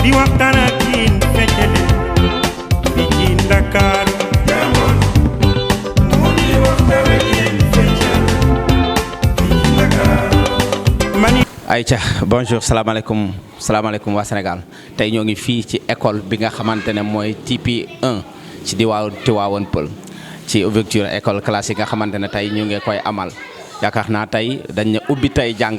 di waxtaan ak yéen feccale fii ci Ndakaaru jamono moo di waxtaan ak yéen feccale fii ci Ndakaaru ayca bonjour salaamaaleykum waa Sénégal tey ñoo ngi fii ci école bi nga xamante ne mooy TP 1 ci Tivaouane Peulh ci ouverture école classe yi nga xamante ne tey ñu ngi koy amal yaakaar naa tey dañ ne ubbi tey jàng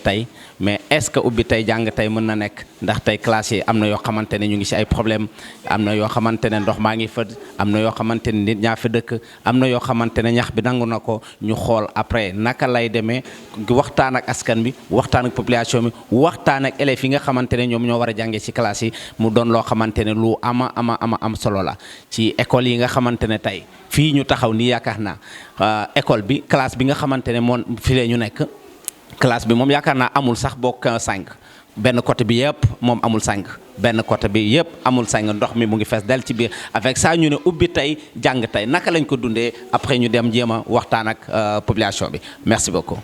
tey mais est-ce que ubbi tey jàng tey mën na nekk ndax tey classe yi am na yoo xamante ne ñu ngi ci ay problème am na yoo xamante ne ndox maa ngi fa am na yoo xamante ne nit ñaa fi dëkk am na yoo xamante ne ñax bi nangu na ko ñu xool après naka lay demee waxtaan ak askan bi waxtaan ak population bi waxtaan ak élèves yi nga xamante ne ñoom ñoo war a jàngee ci classe yi mu doon loo xamante ne lu am solo la ci école yi nga xamante ne tey fii ñu taxaw nii yaakaar naa école bi classe bi nga xamante ne moom fi lee ñu nekk classe bi moom yaakaar naa amul sax bokk 5 benn côté bi yëpp moom amul 5 benn côté bi yëpp amul 5 ndox mi mu ngi fees del ci biir avec ça ñu ne ubbi tey jàng tey naka lañ ko dundee après ñu dem jéem a waxtaan ak population bi merci beaucoup.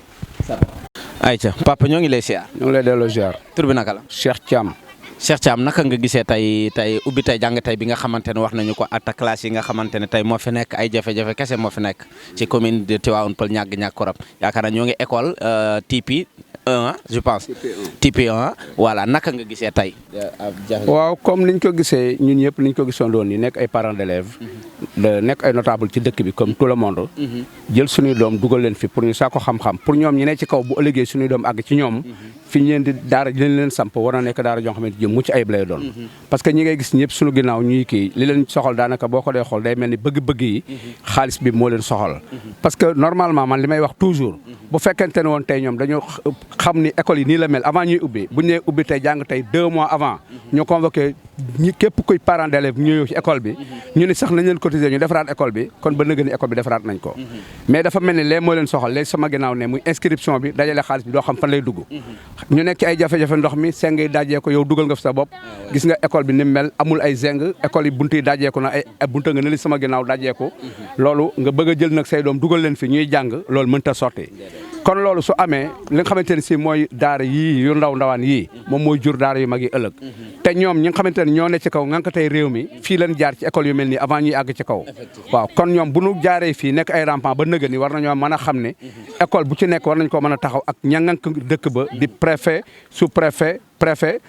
ayca papa ñoo ngi lay siyaar. ñoo ngi lay delloo ziar. tur bi naka la. Cheikh Thiam. Cheikh Thiam naka nga gisee tey ubbi tey jàng tey bi nga xamante ne wax nañu ko at classe yi nga xamante ne tey moo fi nekk ay jafe-jafe kese moo fi nekk ci commune de Tivaouane Peulh ñàkk korop yaakaar naa ñoo ngi école TP 1 je pense. TP 1 voilà naka nga gisee tey. waaw comme niñ ko gisee ñun ñëpp niñ ko gisoon doon ni nekk ay parents d'élèves nekk ay notable ci dëkk bi comme tout le monde. jël suñuy doom dugal leen fi pour ñu saako xam-xam pour ñoom ñi ne ci kaw bu ëllëgee suñuy doom àgg ci ñoom. fi ñu leen di daara leen samp war na nekk daara joo xamante ni mucc ayib lay doon. parce que ñi ngay gis ñëpp suñu ginnaaw ñuy kii li leen soxal daanaka boo ko dee xool day mel ni bëgg-bëgg yi. xaalis bi moo leen soxal. parce que normalement man li may wax toujours. bu fekkente ne woon tey ñoom dañoo xam ni école yi nii la mel avant ñuy ubbi bu ñu nee ubbi tey jàng tey 2 mois avant. ñu convoqué ñi képp kuy parent d'élève ñu ñëw ci école bi. ñu ni sax nañ leen cotiser ñu defaraat école bi kon ba nëgë ni école bi defaraat nañ ko. mais dafa mel ni lee moo leen soxal léegi sama ginnaaw ne muy inscription bi dajale xaalis bi doo xam fan lay dugg. ñu nekk ci ay jafe-jafe ndox mi seng yi dajee ko yow dugal nga fi sa bopp gis nga école bi ni mel amul ay zeng école yi buntu yi dajee ko na ay bunta nga ne li sama ginnaaw dajee ko loolu nga bëgg a jël nag say doom dugal leen fi ñuy jàng loolu mënta sotti kon loolu su amee li nga xamante ne si mooy daara yii yu ndawaan yii moom mooy jur daara yu mag yi ëllëg te ñoom ñi nga xamante ne ñoo ne ci kaw ngànk tey réew mi fii leen jaar ci école yu mel nii avant ñuy àgg ci kaw waaw kon ñoom bu ñu jaaree fii nekk ay rampant ba nëga ni war nañoo mën a xam ne école bu ci nekk war nañ ko mën a taxaw ak ña ngànk dëkk ba di préfet sous-préfet préfet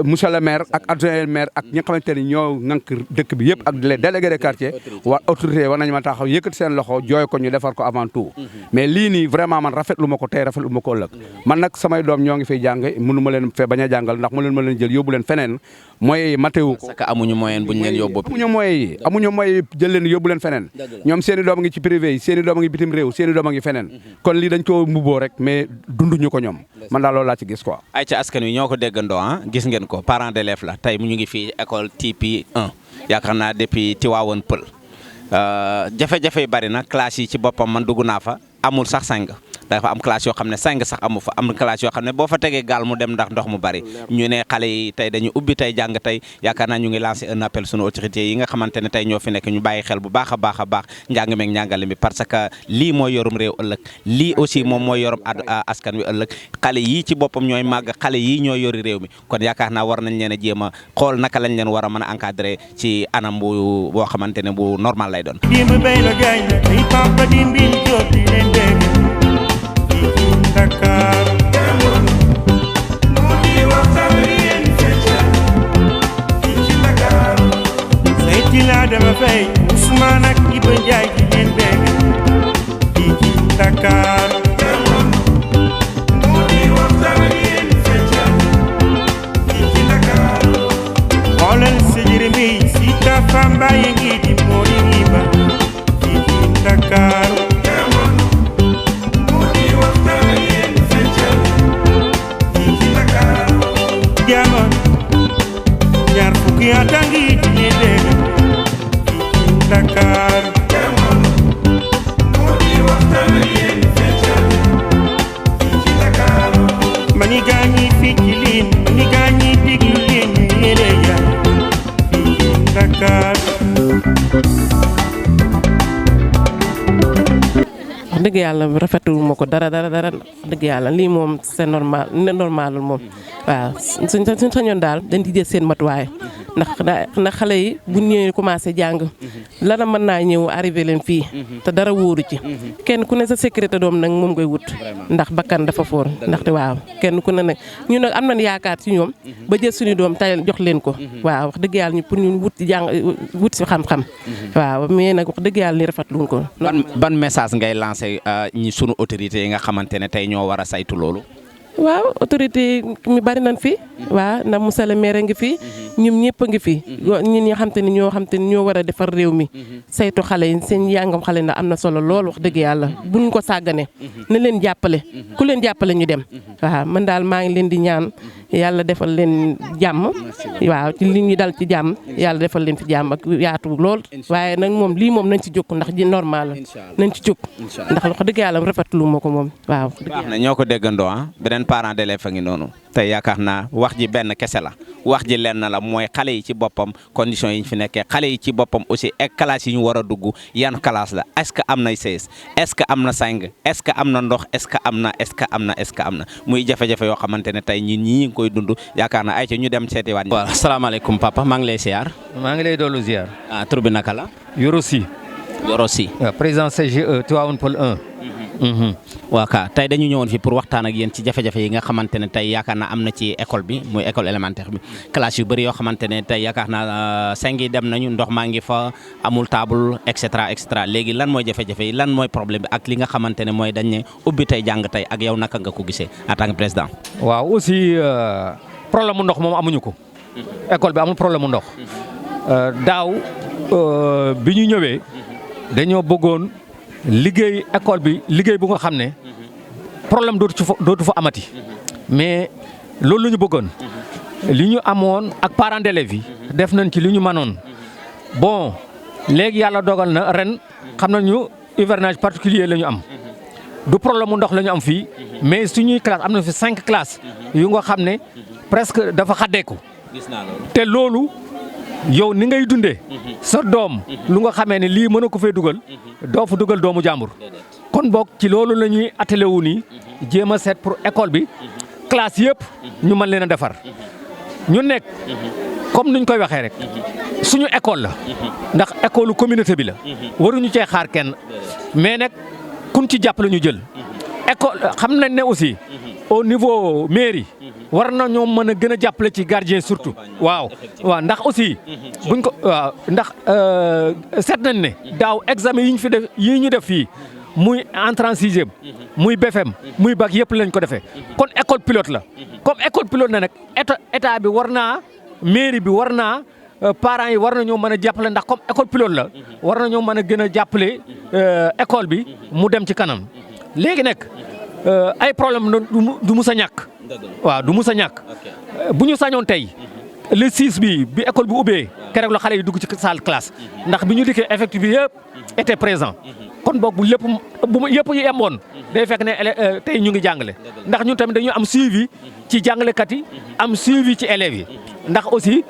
monsieur le maire ak adjoint maire ak ñi nga xamante ni ñoo ŋànk dëkk bi yëpp ak les délégués de quartier waa autorité war nañu ma taxaw yëkkati seen loxo jooy ko ñu defar ko avant tout mais lii nii vraiment man rafetlu ma ko tey rafetlu ma ko ëllëg man nag samay doom ñoo ngi fiy jàng mënu ma leen fe bañ a jàngal ndax ma leen jël yóbbu leen feneen moyens yi matewu ko parce que amuñu moyen bu ñu leen yóbbu amuñu moyens yi jël leen yóbbu leen feneen ñoom seen i doom a ngi ci privé yi seen i doom a ngi bitim réew seen i doom a ngi feneen kon lii dañ ko mbubboo rek mais dunduñu ko ñoom man daal loolu laa ci gis quoi ay ca askan wi ñoo ko déggandoo gis ngeen ko parents d'élèves la tey mu ñu ngi fii école TP 1 yaakaar naa depuis Tivaouane Peulh jafe-jafe yu bari na classe yi ci boppam man dugg naa fa amul sax 5 dafa am classe yoo xam ne 5 sax amu fa am classe yoo xam ne boo fa tegee gaal mu dem ndax ndox mu bari ñu ne xale yi tey dañu ubbi tey jàng tey yaakaar naa ñu ngi lancé un appel sunu autorités yi nga xamante ne tey ñoo fi nekk ñu bàyyi xel bu baax a baax njàng meeg njàngale mi parce que lii mooy yorum réew ëllëg lii aussi moom mooy yorum askan wi ëllëg xale yii ci boppam ñooy màgg xale yii ñooy yori réew mi kon yaakaar naa war nañ leen a jéem a xool naka lañ leen war a mën a encadrer ci anam boo xamante ne bu normal lay doon Dakar moo di waxtaan ak yéen feccal fii ci Dakar Seyti la dama fay Ousmane ak Iba Ndiaye di leen bégg fii ci Dakar moo di waxtaan ak yéen feccal fii ci Dakar xoolal sa jërëmi si ta famba yi ngi di moo di Iba fii ci Dakar ñaar fukki at a ngi di leen dégg fii ci Dakar moo di waxtaan ak yéen feccal fii ci Dakar ma ni gaañi fii ci liin ma ni gaañi diglu leen yére ya fii ci Dakar dëgg yàlla rafetlu ma ko dara dëgg yàlla lii moom c'est normal normalul moom waaw suñ sañoon daal dañ ci jël seen matuwaay ndax xale yi bu ñëwee commencé jàng lana mën naa ñëw arrivé leen fii te dara wóoru ci kenn ku ne sa sécurité doom nag moom ngay wut ndax bakkan dafa foor ndaxte waaw kenn ku ne nag ñu nag am nañ yaakaar ci ñoom ba jël suñu doom tayal jox leen ko waaw wax dëgg yàlla ñu pour ñu wut ci jàng wut si xam-xam waaw mais nag wax dëgg yàlla ni rafetluñ ko. ban message ngay lancé ñi sunu autorités yi nga xamante ne tey ñoo war a saytu loolu. waaw autorité mi bari nañ fi waaw ndax monsieur le maire ngi fi ñun ñëpp a ngi fi ñun ñoo xam te ni ñoo war a defar réew mi saytu xale yi seen yàngam xale ndax am na solo lool wax dëgg yàlla buñ ko sàggane na leen jàppale ku leen jàppale ñu dem waaw man daal maa ngi leen di ñaan yàlla defal leen jàmm waaw ci li ñu dal ci jàmm yàlla defal leen fi jàmm ak yaatu lool waaye nag moom lii moom nañ ci jóg ndax ji normal la nañ ci jóg ndax wax dëgg yàlla rafetlu ma ko moom waaw. baax na ñoo ko déggandoo beneen parent d'élève fa ngi noonu tey yaakaar naa wax ji benn kese la wax ji lenn la mooy xale yi ci boppam conditions yi ñu fi nekkee xale yi ci boppam aussi ak classe yi ñu war a dugg yan classe la est-ce que am na chaise est-ce que am na seng est-ce que am na ndox est-ce que am na muy jafe-jafe yoo xamante ne tey ñi ngi koy dund yaakaar naa ay ci ñu dem seeti waat. waaw asalaamaaleykum papa maa ngi lay ziar. maa ngi lay doolu ziar. tur bi naka la. Yoro Sy. président CGE Tivaouane Peulh 1. waa ka tey dañu ñëwoon fi pour waxtaan ak yéen ci jafe-jafe yi nga xamante ne tey yaakaar naa am na ci école bi muy école élémentaire bi classe yu bëri yoo xamante ne tey yaakaar naa seng yi dem nañu ndox maa ngi fa amul table et cetera léegi lan mooy jafe-jafe yi lan mooy problème bi ak li nga xamante ne mooy dañ ne ubbi tey jàng tey ak yow naka nga ko gisee en tant que président. waaw aussi problème mu ndox moom amuñu ko. école bi amul problème mu ndox. daaw bi ñu ñëwee dañoo bëggoon liggéey école bi liggéey bu nga xam ne problème dootu fa amati mais loolu la ñu bëggoon li ñu amoon ak parents d'élèves yi def nañ ci li ñu mënoon bon léegi yàlla dogal na ren xam nañu hivernage particulier la ñu am du problème mu ndox la ñu am fii mais suñuy classe am na fi 5 classes yu nga xam ne presque dafa xaddeeku te loolu yow ni ngay dundee sa doom lu nga xamee ne lii mën a ko fee dugal doo fa dugal doomu jàmbur kon boog ci loolu la ñuy attelé wu nii jéem a seet pour école bi classe yëpp ñu mën leen a defar ñu nekk comme nuñ koy waxee rek suñu école la ndax école communauté bi la waruñu cee xaar kenn mais nag kun ci jàppale ñu jël école xam nañ ne aussi au niveau mairie war na ñoo mën a gën a jàppale ci gardien surtout waaw ndax aussi buñ ko waaw ndax seet nañ ne daaw examen yi ñu def fii muy entrée en sixième muy BFEM muy bac yëpp lañ ko defee kon école pilote la comme école pilote na nag état bi war naa mairie bi war naa parents yi war na ñoo mën a jàppale ndax comme école pilote la war na ñoo mën a gën a jàppale école bi mu dem ci kanam léegi nag ay problème du mus a ñàkk waaw du mus a ñàkk bu ñu sañoon tey le 6 bi école bi ubbee keroog la xale yi dugg ci salle classe ndax bi ñu dikkee effectif bi yëpp était présent kon boog bu lépp bu yëpp yemoon day fekk ne tey ñu ngi jàngale ndax ñun tamit dañu am suivi ci jàngalekat yi am suivi ci élèves yi ndax aussi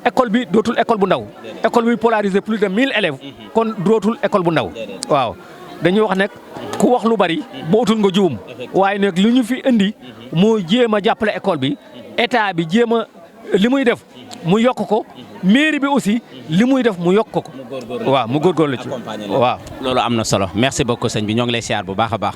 école bi dootul école bu ndaw école bi polarisé plus de 1000 élèves kon dootul école bu ndaw waaw dañuy wax nag ku wax lu bari bootul nga juum waaye nag li ñu fi indi moo jéem a jàppale école bi état bi jéem a li muy def mu yokk ko mairie bi aussi li muy def mu yokk ko waaw mu góorgóorlu ci waaw. loolu am na solo merci beaucoup sëñ bi ñoo ngi lay siyaar bu baax a baax.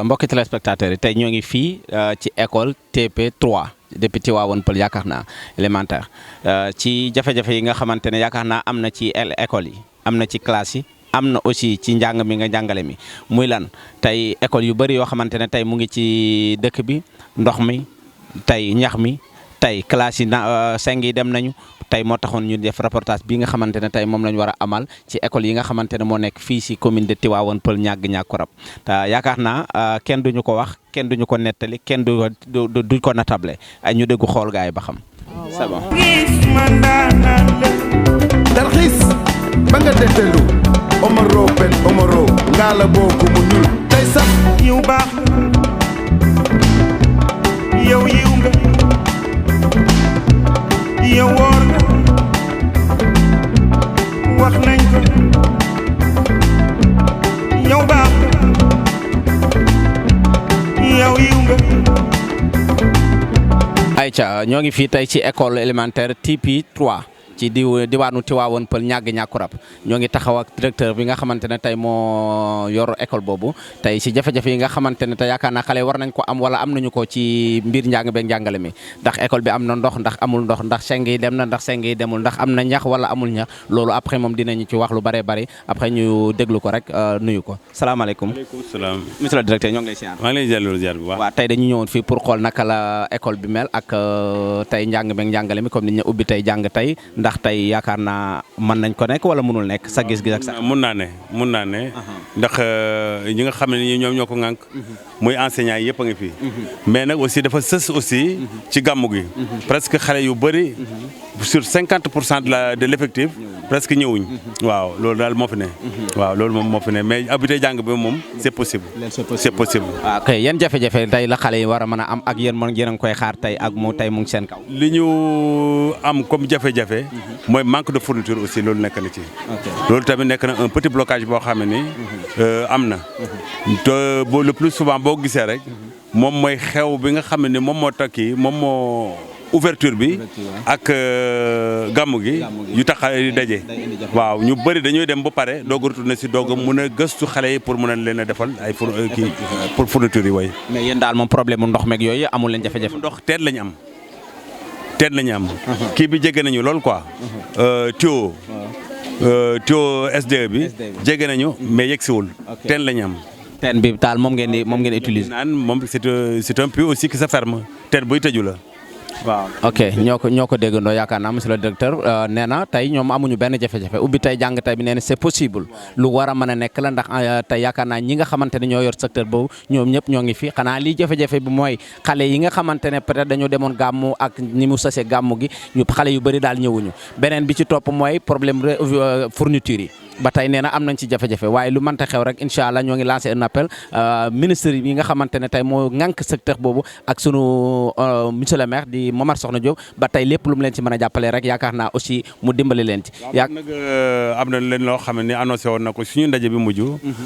mbokki téléspectateurs yi tey ñoo ngi fii ci école TP3 depuis Tivaouane Peulh yaakaar naa élémentaire ci jafe-jafe yi nga xamante ne yaakaar naa am na ci école yi am na ci classe yi am na aussi ci njàng mi nga jàngale mi muy lan tey école yu bëri yoo xamante ne tey mu ngi ci dëkk bi ndox mi tey ñax mi tey classe yi seng yi dem nañu tey moo taxoon ñu def reportage bi nga xamante ne tey moom la ñu war a amal ci école yi nga xamante ne moo nekk fii si commune de Tivaouane Peulh Niaga-Niakoulrab te yaakaar naa kenn duñu ko wax kenn duñu ko nettali kenn duñ ko natable ay ñu déggu xool gaay ba xam. c'est bon. Tarxiis ba nga detelu Omaro Ben Omaro ngaa la booku mu ñul tey sax yow baax yow yiw nga yow woor nga wax nañ ko yow baax yow yiw nga. Aïcha ñoo ngi fii tey ci école élémentaire TP 3 ci diwaanu Tivaouane Peulh Niaga-Niakoulrab ñoo ngi taxaw ak directeur bi nga xamante ne tey moo yor école boobu tey si jafe-jafe yi nga xamante ne te yaakaar naa xale war nañ ko am wala am nañu ko ci mbir njàng beeg njàngale mi ndax école bi am na ndox ndax amul ndox ndax seng yi dem na ndax seng yi demul ndax am na ñax wala amul ñax loolu après moom dinañu ci wax lu bëree bëri après ñu déglu ko rek nuyu ko salaamaaleykum. maaleykum salaam. monsieur le directeur ñoo ngi lay siyaar. maa ngi lay jàllale ziar bu baax. waaw tey dañu ñëwoon fii pour xool naka la école bi mel ak tey njàng beeg njàngale mi comme ni ñu ubbi tey jàng tey ndax tey yaakaar naa mën nañ ko nekk wala mënul nekk sa gis-gis ak sa. mun naa ne ndax ñi nga xam ne ñoom ñoo ko ŋànk muy enseignants yi yëpp a ngi fi. mais nag aussi dafa sës aussi ci gàmmu gi. presque xale yu bëri sur 50% de l'effectif presque ñëwuñ. waaw loolu daal moo fi ne. waaw loolu moom moo fi ne mais abitee jàng bi moom c'est possible. c'est possible. waaw kay yan jafe-jafe tey la xale yi war a mën a am ak yéen mën ngeen a koy xaar tey ak mu tey mu ngi seen kaw. li ñu am comme jafe-jafe. mooy manque de fourniture aussi loolu nekk na ci. loolu tamit nekk na un petit blocage boo xam ne ni am na. te le plus souvent boo gisee rek moom mooy xew bi nga xam ne moom moo takki moom moo ouverture bi ak gàmmu gi yu tax di daje. waaw ñu bëri dañuy dem ba pare doog a retourné si doog a mun a gëstu xale yi pour mun a leen a defal ay kii pour fourniture yi way. mais yéen daal moom problème mu ndox meeg yooyu amul leen jafe-jafe. ndox teen lañu am. teen la ñu am. kii bi jege nañu lool quoi. tuyau SDE bi. jege nañu mais yegsiwul. teen la ñu am. teen bi daal moom ngeen utiliser. naan moom c'est un puits aussi qui se ferme. teen buy tëju la. waaw ok ñoo ko déggandoo yaakaar naa monsieur le directeur nee na tey ñoom amuñu benn jafe-jafe ubbi tey jàng tey bi nee na c'est possible lu war a mën a nekk la ndax tey yaakaar naa ñi nga xamante ne ñoo yor secteur boobu ñoom ñëpp ñoo ngi fi xanaa lii jafe-jafe bi mooy xale yi nga xamante ne peut-être dañoo demoon gàmmu ak ni mu sase gàmmu gi ñu xale yu bëri daal ñëwuñu beneen bi ci topp mooy problème fourniture yi. ba tey nee na am nañ ci jafe-jafe waaye lu mënta xew rek incha allah ñoo ngi lancé un appel ministre yi nga xamante ne tey moo ŋànk secteur boobu ak sunu monsieur le maire di Momar Sokhna Diop ba tey lépp lu mu leen ci mën a jàppale rek yaakaar naa aussi mu dimbali leen ci. nag am na leen loo xam ne annoncé woon na ko suñu ndaje bi mujj.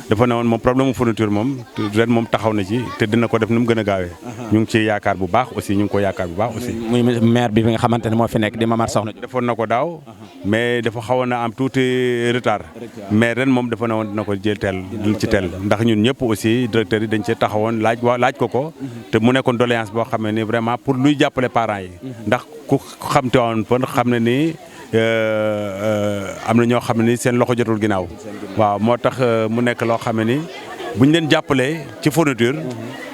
dafa ne woon moom problème mu fourniture moom ren moom taxaw na ci te dina ko def ni mu gën a gaawee. ñu ngi ciy yaakaar bu baax aussi ñu ngi ko yaakaar bu baax aussi. muy maire bi nga xamante ne moo fi nekk di Momar Sokhna Diop. defoon na ko daaw mais dafa xawoon na am tuuti retard. mais ren moom dafa ne woon dina ko jël teel ndax ñun ñëpp aussi directeur yi dañ cee taxawoon laaj ko te mu nekkoon doléance boo xam ne ni vraiment pour luy jàppale parents yi ndax ku xam te woon pon xam ne ni am na ñoo xam ne ni seen loxo jotul ginnaaw waaw moo tax mu nekk loo xam ne ni bu ñu leen jàppalee ci fourniture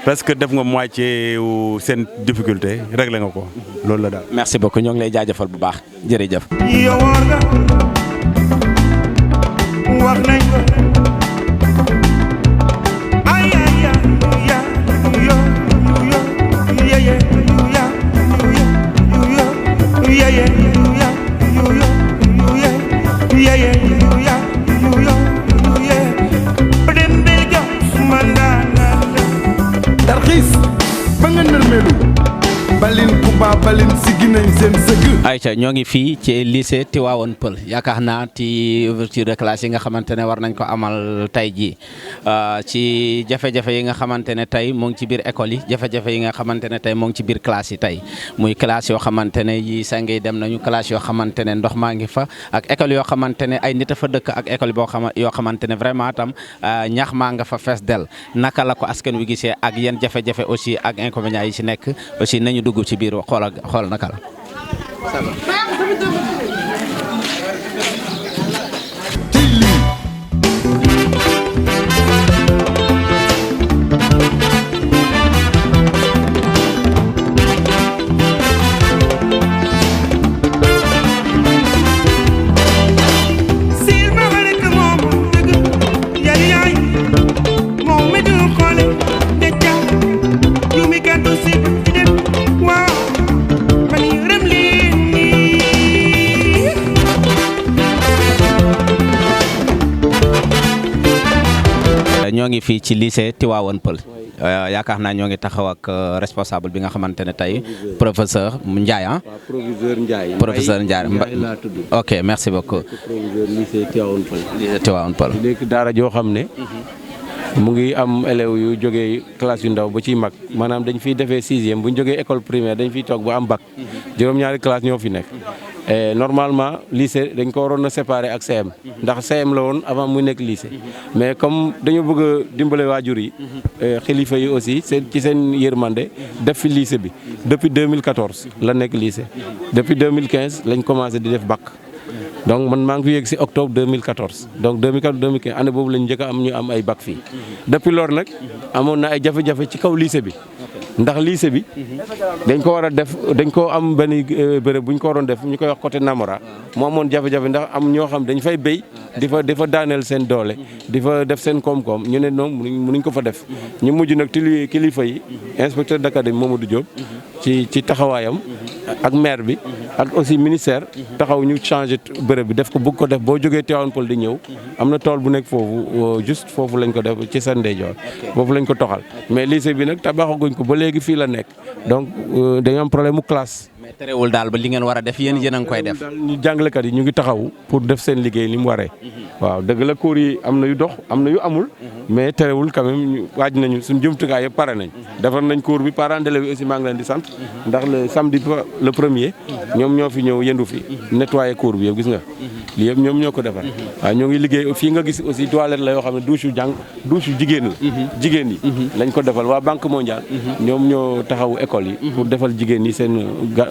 presque def nga moitié seen difficulté réglé nga ko loolu la daal. merci beaucoup ñoo ngi lay jaajëfal bu baax jërëjëf. yow woor nga wax nañ ko ay ay ya yo yeye ya yeye yeye dem bel jo mandana tarxiis ba nga nërmeelu balin Kumba balin siggi nañ seen sëgg. Aïcha ñoo ngi fii ci lycée Tivaouane Peulh yaakaar naa ci ouverture de classe yi nga xamante ne war nañ ko amal tey jii ci jafe-jafe yi nga xamante ne tey moo ngi ci biir école yi jafe-jafe yi nga xamante ne tey moo ngi ci biir classe yi tey muy classe yoo xamante ne yi sang yi dem nañu classe yoo xamante ne ndox maa ngi fa ak école yoo xamante ne ay nit a fa dëkk ak école yoo xamante ne vraiment tam ñax maa nga fa fees del naka la ko askan wi gisee ak yenn jafe-jafe aussi ak inconvénients yi ci nekk aussi nañu dugg ci biir xool naka la. ngi fii ci lycée Tivaouane Peulh yaakaar naa ñoo ngi taxaw ak responsable bi nga xamante ne tey professeur Ndiaye ah. professeur Ndiaye. professeur Ndiaye laa tudd. ok merci beaucoup. professeur lycée Tivaouane Peulh. lycée Tivaouane Peulh. léegi daara joo xam ne. mu ngi am élèves yu jógee classe yu ndaw ba ciy mag maanaam dañ fiy defee 6e bu ñu jógee école primaire dañ fiy toog ba am bac. juróom-ñaari classe ñoo fi nekk. normalement lycée dañ ko waroon a séparer ak CM ndax CM la woon avant muy nekk lycée mais comme dañu bëgg a dimbale waajur yi xilifa yi aussi ci seen yërmande def fi lycée bi depuis 2014 la nekk lycée depuis 2015 lañ commencé di def bac donc man maa ngi fi yegg si octobre 2014 donc 2015 année boobu lañ njëkk a am ñu am ay bac fii depuis loolu nag amoon na ay jafe-jafe ci kaw lycée bi ndax lycée bi dañ ko war a def dañ ko am benn béréb bu ñu ko waroon def ñu koy wax côté Namora moo amoon jafe-jafe ndax am ñoo xam dañ fay béy di fa daaneel seen doole di fa def seen koom-koom ñu ne noonu mënuñ ko fa def ñu mujj nag kilifa yi inspecteur d'académie Mamadou Diop ci taxawaayam ak maire bi ak aussi ministère taxaw ñu changé bërëb bi def ko bëgg ko def boo jógee Tivaouane Peulh di ñëw am na tool bu nekk foofu juste foofu lañ ko def ci sa ndeyjoor foofu lañ ko toxal mais lycée bi nag tabaxaguñ ko ba léegi fii la nekk donc dañu am problème mu classe. mais terewul daal ba li ngeen war a def yéen a ngi koy def. ñu jàngalekat yi ñu ngi taxaw pour def seen liggéey ni mu waree. waaw dëgg la cours yi am na yu dox am na yu amul. mais terewul quand même ñu waaj nañu suñu jumtukaay yëpp pare nañ. defar nañ cours bi parents d'élèves yi aussi maa ngi leen di sant. ndax le samedi le premier. ñoom ñoo fi ñëw yendu fi nettoyer cours bi yëpp gis nga. lii yëpp ñoom ñoo ko defar. waaw ñoo ngi liggéey fii nga gis aussi toilette la yoo xam ne douche yu jigéen la. jigéen yi. lañ ko defal waa Banque mondiale. ñoom ñoo taxawu école yi. pour defal jigéen yi seen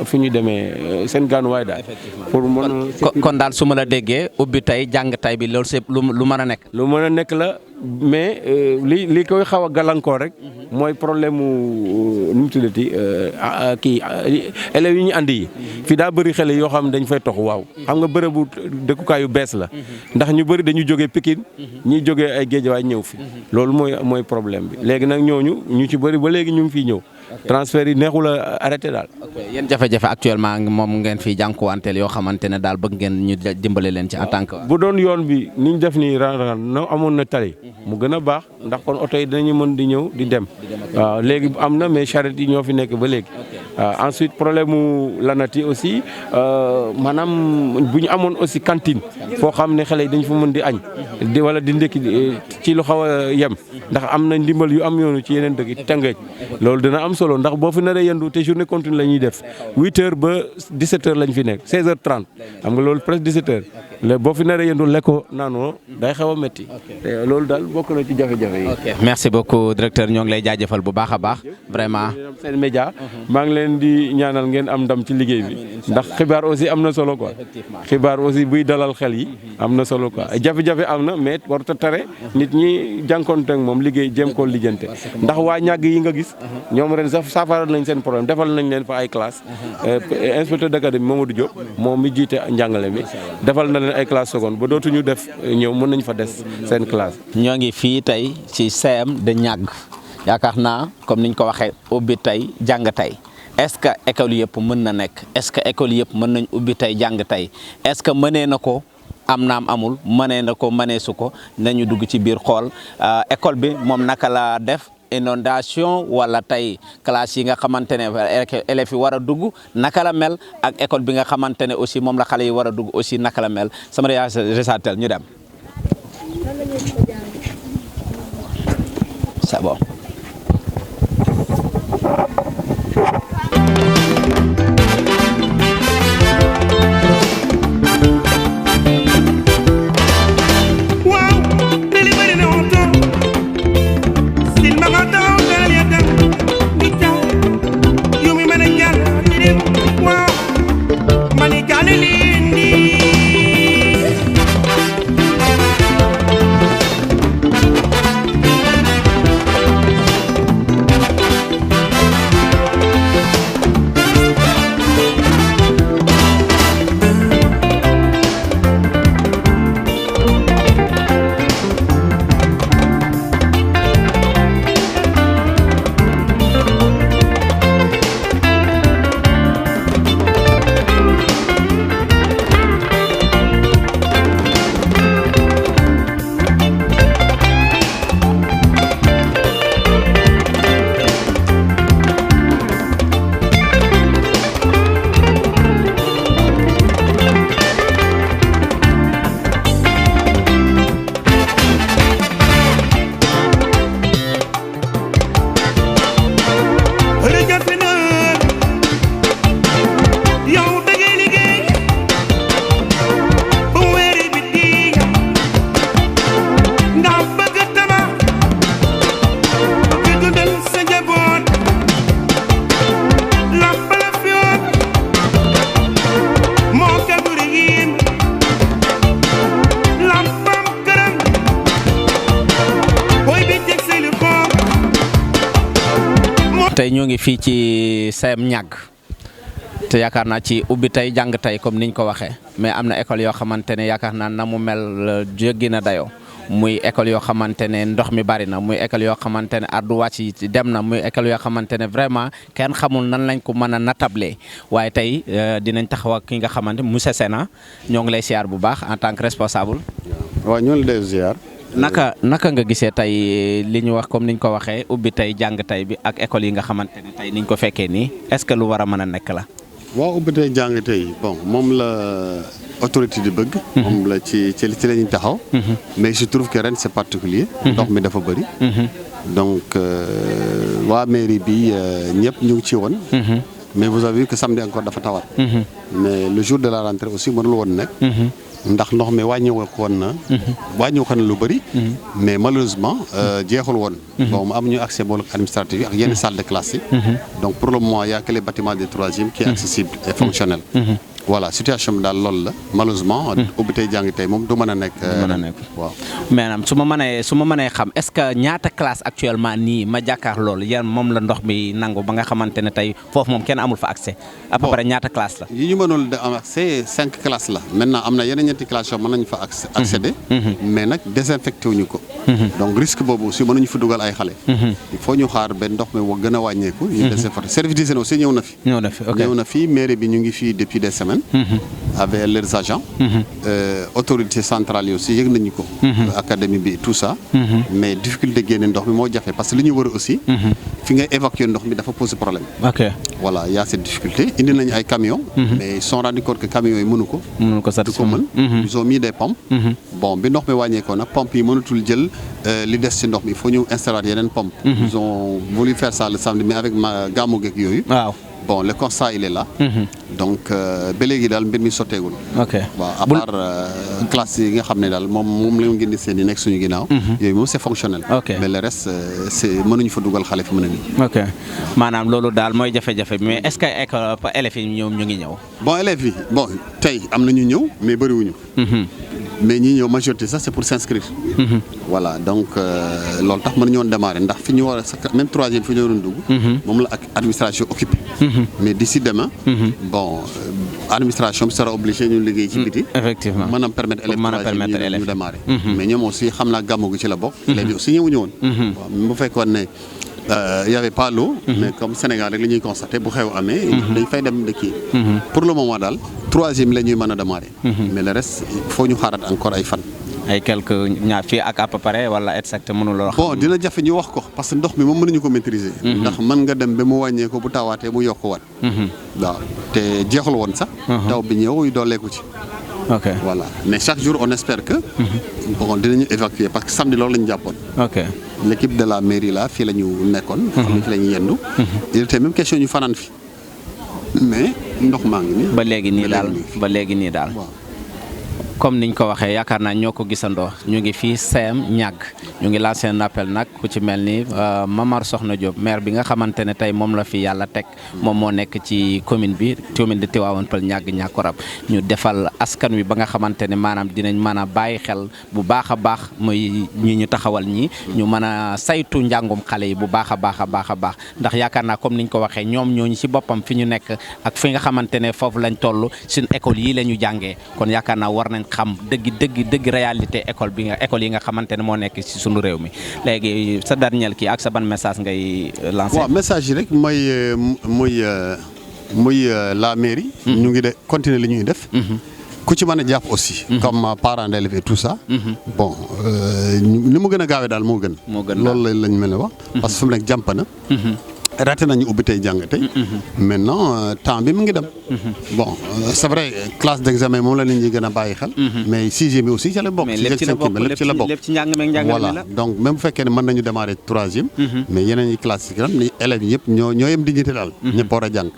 fu ñu demee seen gaanuwaay daal. pour mën kon daal su ma la déggee ubbi tey jàng tey bi loolu c'est lu mën a nekk. lu mën a nekk la mais li koy xaw a gàllankoor rek mooy problème mu nu mu tuddati kii élèves yi ñu andi yi. fii daa bëri xale yoo xam ne dañ fay tox waaw. xam nga bërëbu dëkkukaay yu bees la. ndax ñu bëri dañu jógee Pikine ñi jógee ay Guédiawaye ñëw fi. loolu mooy problème bi léegi nag ñooñu ñu ci bëri ba léegi ñu ngi fiy ñëw. transfert yi neexul a arrêté daal. yéen jafe-jafe actuellement moom ngeen fi jànkuwanteel yoo xamante ne daal bëgg ngeen ñu dimbale leen ci en tant que. bu doon yoon bi ni ñu def nii ren no amoon na tali. mu gën a baax ndax kon oto yi dinañu mën di ñëw di dem. waaw léegi am na mais charrette yi ñoo fi nekk ba léegi. waaw ensuite problème mu lanati aussi maanaam bu ñu amoon aussi cantine. foo xam ne xale yi dañ fa mën di añ. wala di ndekki ci lu xaw a yem. ndax am na ndimbal yu am yoonu ci yeneen dëkk yi Tëngéej loolu dina am solo ndax boo fi naree yendu te journée continue la ñuy def 8h ba 17h lañ fi nekk 16h30 xam nga loolu presque 17h léegi boo fi naree yendu lekkoo naanoo day xaw a métti te loolu daal bokk na ci jafe-jafe yi. merci beaucoup directeur ñoo ngi lay jaajëfal bu baax a baax vraiment. seen média maa ngi leen di ñaanal ngeen am ndam ci liggéey bi ndax xibaar aussi am na solo quoi xibaar aussi buy dalal xel yi am na solo quoi jafe-jafe am na mais warut a tere nit ñi jànkoonte ak moom liggéey jéem koo lijjante ndax waa ñàgg yi nga gis ñoom ren sax saafara nañ seen problème defal nañ leen fa ay classe inspecteur d'académie Mamadou Diop moom mi jiite njàngale mi defal na leen ay classe seconde ba dootuñu def ñëw mën nañ fa des seen classe. ñoo ngi fii tey ci CM de ñàgg yaakaar naa comme niñ ko waxee ubbi tey jàng tey est-ce que école yëpp mën na nekk est-ce que école yëpp mën nañ ubbi tey jàng tey est-ce que mënee na ko am naam amul mënee na ko mënee su ko nañu dugg ci biir xool école bi moom naka la def. inondation wala tey classe yi nga xamante ne élèves yi war a dugg naka la mel ak école bi nga xamante ne aussi moom la xale yi war a dugg aussi naka la mel sama réalisateur ñu dem c'est bon. tey ñoo ngi fii ci CM ñàgg te yaakaar naa ci ubbi tey jàng tey comme niñ ko waxee mais am na école yoo xamante ne yaakaar naa na mu mel jéggi na dayoo muy école yoo xamante ne ndox mi bari na muy école yoo xamante ne ardu wàcc dem na muy école yoo xamante ne vraiment kenn xamul nan lañ ko mën a natable waaye tey dinañ taxaw ak ki nga xamante monsieur Sena ñoo ngi lay siyaar bu baax en tant que responsable. waaw ñoo ngi lay ziar. naka nga gisee tey li ñu wax comme niñ ko waxee ubbi tey jàng tey bi ak école yi nga xamante ne tey niñ ko fekkee nii est-ce que lu war a mën a nekk la. waaw ubbi tey jàng tey bon moom la autorité di bëgg. moom la ci la ñuy taxaw. mais je trouve que ren c'est particulier. ndox mi dafa bëri. donc waa mairie bi ñëpp ñu ngi ci woon. mais vous avez vu que samedi encore dafa tawat. mais le jour de la rentrée aussi mënul woon nekk. ndax ndox mi wàññeeku na lu bëri. mais malheureusement jeexul woon. bon mu am ñu accès boolu administratif yi ak yenn salle de classe yi. donc pour le moment y a que les bâtiments des troisième qui est accessible et fonctionnel. voilà situation bi daal loolu la malheureusement. ubbi tey jàng tey moom du mën a nekk. waaw. maanaam su ma mënee xam est-ce que ñaata classe actuellement nii ma jàkkaar loolu yan moom la ndox mi nangu ba nga xamante ne tey foofu moom kenn amul fa accès. à peu près ñaata classe la. yi ñu mënul am accès 5 classes la maintenant am na yeneen ñetti classes yoo mën nañu fa accéder. mais nag désinfecté wuñu ko. donc risque boobu aussi mënuñu fa dugal ay xale. il faut ñu xaar ba ndox mi gën a wàññeeku. ñu désinfecté service d'hygiène aussi ñëw na fi. ñëw na fi mairie bi ñu ngi fii depuis des semaines. avec leurs agents. autorité centrale yi aussi yëg nañu ko. académie bi tout ça. mais difficulté génne ndox mi moo jafe parce que li ñu wër aussi. fi nga évacuer ndox mi dafa poser problème. ok voilà y a cette difficulté indi nañu ay camions. mais ils sont rendus compte que camions yi mënu ko. du ko mën. ils ont mis des pompes. bon bi ndox mi wàññeekoo nag pompes yi mënatul jël li des ci ndox mi il faut ñu installer yeneen pompes. ils ont voulu faire ça le samedi mais avec gàmmu geeg yooyu. waaw. bon le constat il est là. donc ba léegi daal mbir mi sotteegul. ok waaw à part classe yi nga xam ne daal moom la ñu gën di seen yi nekk suñu ginnaaw. yooyu moom c'est fonctionnel. ok mais le reste c'est mënuñu fa dugal xale fi mën a nii. ok maanaam loolu daal mooy jafe-jafe mais est-ce que école élèves yi ñoom ñu ngi ñëw. bon élèves yi bon tey am na ñu ñëw mais bëriwuñu. mais ñi ñëw majorité sax c'est pour s'inscrire. voilà donc loolu tax mënuñu woon démarrer ndax fi ñu war a même troisième fi ñu waroon dugg. moom la ak administration occupée. mais d'ici demain. bon administration bi sera obligé ñu liggéey ci biti. effectivement mën a permettre élèves ñu démarrer. mais ñoom aussi xam naa gàmmu gi ci la bokk. élèves yi aussi ñëwuñu woon. waaw bu fekkoon ne y avait pas l'eau mais comme Sénégal rek la ñuy constater bu xew amee. dañ fay dem dëkk pour le moment daal troisième la ñuy mën a démarrer. mais le reste il faut ñu xaaraat encore ay fan. ay quelques ñaar fii ak à peu près wala exact mënuloo. bon dina jafe ñu wax ko parce que ndox mi moom mënuñu ko maîtriser. ndax mën nga dem ba mu wàññee ko bu tawaatee mu yokk waat. waaw te jeexul woon sax. taw bi ñëw dooleeku ci. ok voilà mais chaque jour on espère que. bon dinañu évacuer parce que samedi loolu la ñu jàppoon. ok l'équipe de la mairie là fii la ñu nekkoon. xam nga fi la ñu yendu. il était même question ñu fanaan fi mais ndox maa ngi nii. ba léegi nii daal. waaw. comme niñ ko waxee yaakaar naa ñoo ko gisandoo ñu ngi fii CM ñàgg ñu ngi lancé un appel nag ku ci mel ni Mamar Soxna Diop maire bi nga xamante ne tey moom la fi yàlla teg moom moo nekk ci commune de Tivaouane Peulh ñàgg Niakoulrab ñu defal askan wi ba nga xamante ne maanaam dinañ mën a bàyyi xel bu baax a baax muy ñi ñu taxawal ñi ñu mën a saytu njàngum xale yi bu baax a baax ndax yaakaar naa comme niñ ko waxee ñoom ñooñu ci boppam fi ñu nekk ak fi nga xamante ne foofu lañ toll suñu école yi la ñu jàngee kon yaakaar naa war nañ xam dëgg réalité école yi nga xamante ne moo nekk ci sunu réew mi léegi sa dernier kii ak sa ban message ngay lancer. waaw message yi rek muy la mairie. ñu ngi de continuer li ñuy def. ku ci mën a jàpp aussi. comme parents d'élèves et tout ça. bon ni mu gën a gaawee daal moo gën. loolu lañ mel ne wax. parce que fi mu nekk jàmp na. raté nañu ubbi tey jàng tey. maintenant temps bi mu ngi dem. bon c'est vrai classe d'examen moom la nit ñi gën a bàyyi xel. mais sixième bi aussi ci la bokk. lépp ci la bokk lépp ci njàng meeg njàngale voilà donc même bu fekkee ne mën nañu démarrer troisième. mais yeneen i classes yi kanam ni élèves yi yëpp ñoo yem dignité daal. ñëpp war a jàng.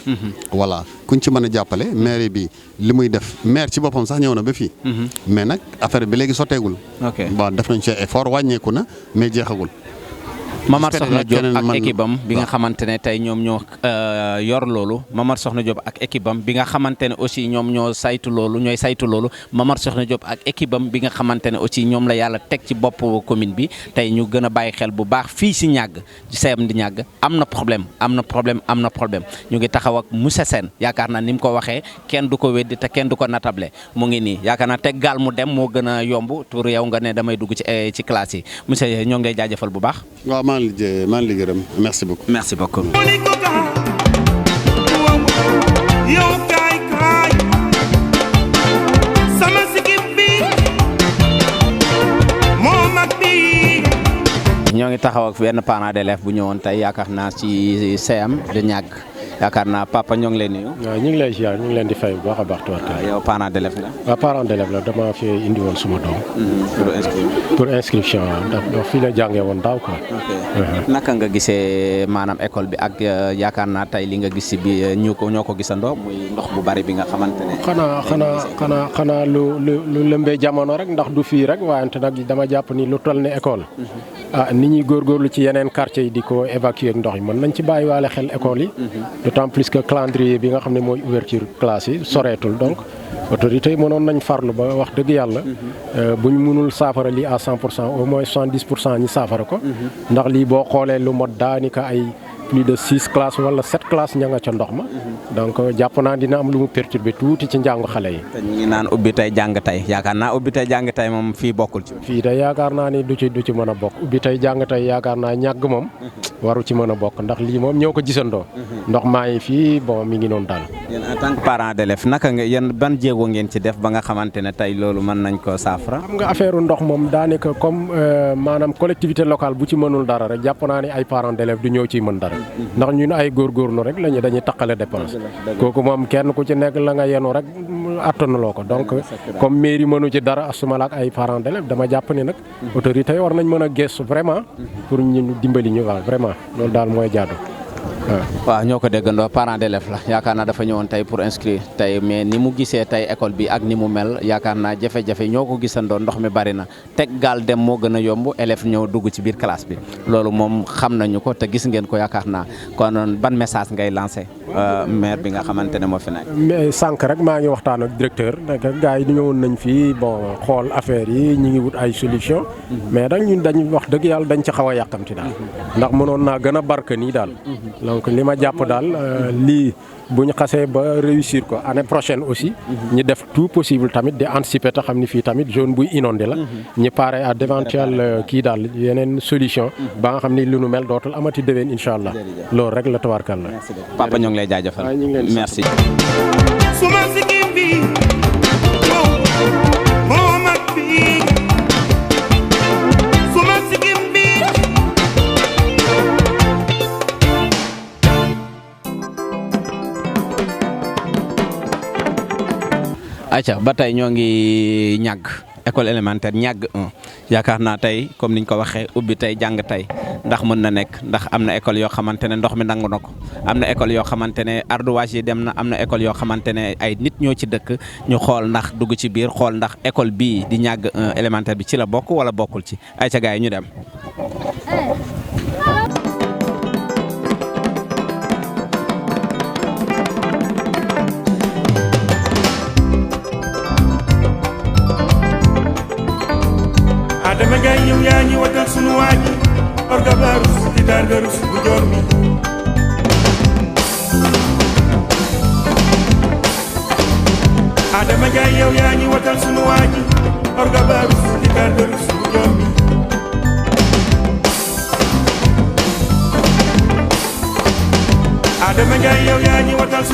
voilà kuñ ci mën a jàppale maire bi li muy def maire ci boppam sax ñëw na ba fii. mais nag affaire bi léegi sotteegul. ok bon def nañ ci effort wàññeeku na mais jeexagul. Mamar Soxna Diop ak équipe am bi nga xamante ne tey ñoom ñoo yor loolu Mamar Soxna Diop ak équipe am bi nga xamante ne aussi ñoom ñooy saytu loolu Mamar Soxna Diop ak équipe am bi nga xamante ne aussi ñoom la yàlla teg ci bopp commune bi tey ñu gën a bàyyi xel bu baax fii si ñàgg ci CM di ñàgg am na problème ñu ngi taxaw ak monsieur Sène yaakaar naa ni mu ko waxee kenn du ko weddi te kenn du ko natable mu ngi nii yaakaar naa teg gaal mu dem moo gën a yomb pour yow nga ne damay dugg ci classe yi monsieur ñoo ngi lay jaajëfal bu baax. waaw maa ngi lay gërëm merci beaucoup. merci beaucoup. ñoo ngi taxaw ak benn parent d'élève bu ñëwoon tey yaakaar naa ci CM de ñàgg yaakaar naa papa ñoo ngi lay nuyu. waaw ñu ngi lay ziar ñu ngi leen di fay bu baax a baax. yow parent d'élève la. waaw parent d'élève la dama fi indi woon suma doom. pour inscription waaw ndax fii la jàngee woon daaw quoi. naka nga gisee maanaam école bi ak yaakaar naa tey li nga gis si bi ñoo ko gisandoo muy ndox bu bari bi nga xamante ne. xanaa lu lëmbee jamono rek ndax du fii rek wante nag dama jàpp ni lu toll ne école. nit ñi góorgóorlu ci yeneen quartier yi di ko évacuer ak ndox yi mën nañ ci bàyyiwaale xel école yi. d'autant plus que calendrier bi nga xam ne mooy ouverture classe yi soreetul donc autorités yi mënoon nañ farlu ba wax dëgg yàlla bu ñu mënul saafara lii à 100% au moins 70% ñi saafara ko ndax lii boo xoolee lu mot daanaka ay plus de 6 classes wala 7 classes ña nga ca ndox ma donc jàpp naa dina am lu mu perturbé tuuti ci njàngu xale yi. te ñu ngi naan ubbi tey jàng tey yaakaar naa ubbi tey jàng tey moom fii bokkul ci. fii de yaakaar naa ni du ci mën a bokk ubbi tey jàng tey yaakaar naa ñàgg moom waru ci mën a bokk ndax lii moom ñoo ko gisandoo. ndox maa ngi fii bon mi ngi noonu daal. yéen en tant que parent d'élève naka nga yéen ban jéego ngeen ci def ba nga xamante ne tey loolu mën nañ ko saafara. xam nga affaire ndox moom daanaka comme maanaam collectivité locale bu ci mënul dara rek jàpp naa ni ay parents d'élèves du ñëw ciy mën dara ndax ñun ay góorgóorlu rek lañu dañuy taqale dépense kooku moom kenn ku ci nekk la nga yenu rek attanuloo ko donc comme mairie mënu ci dara asumala ak ay parents d'élèves dama jàpp ni nag autorités yi war nañ mën a gëstu vraiment pour ñu dimbali ñu waaw vraiment loolu daal mooy jaadu. waaw ñoo ko déggandoo parent d'élève la yaakaar naa dafa ñëwoon tey pour inscrire tey mais ni mu gisee tey école bi ak ni mu mel yaakaar naa jafe-jafe ñoo ko gisandoo ndox mi bari na teg gaal dem moo gën a yomb élève ñëw dugg ci biir classe bi loolu moom xam nañu ko te gis ngeen ko yaakaar naa kon ban message ngay lancé maire bi nga xamante ne moo fi nekk. mais sànq rek maa ngi waxtaan ak directeur nag gars yi ñëwoon nañ fii bon xool affaire yi ñu ngi wut ay solution mais nag ñun dañ wax dëgg yàlla dañ ci xaw a yàkkamti daal ndax mënoon naa gën a barke nii daal. donc li ma jàpp daal lii bu ñu xasee ba réussir ko année prochaine aussi ñu def tout possible tamit di anticiper te xam ni fii tamit zone buy inondé la ñu pare à d'éventuel kii daal yeneen solution ba nga xam ni lu nu mel dootul amati déwén incha allah loolu rek la tawarkal la. papa ñoo ngi lay jaajëfal merci. acca ba tey ñoo ngi ñàgg école élémentaire ñàgg 1 yaakaar naa tey comme niñ ko waxee ubbi tey jàng tey ndax mën na nekk ndax am na école yoo xamante ne ndox mi nangu na ko am na école yoo xamante ne ardoise yi dem na am na école yoo xamante ne ay nit ñoo ci dëkk ñu xool ndax dugg ci biir xool ndax école bii di ñàgg 1 élémentaire bi ci la bokk wala bokkul ci ay ca gars yi ñu dem. Adama Gaye yow yaa ñi watal sunu waaji orga barus di dar garus bu joor mi Adama Gaye yow yaa ñi watal sunu waaji orga barus di dar garus bu joor mi Adama Gaye yow yaa ñi watal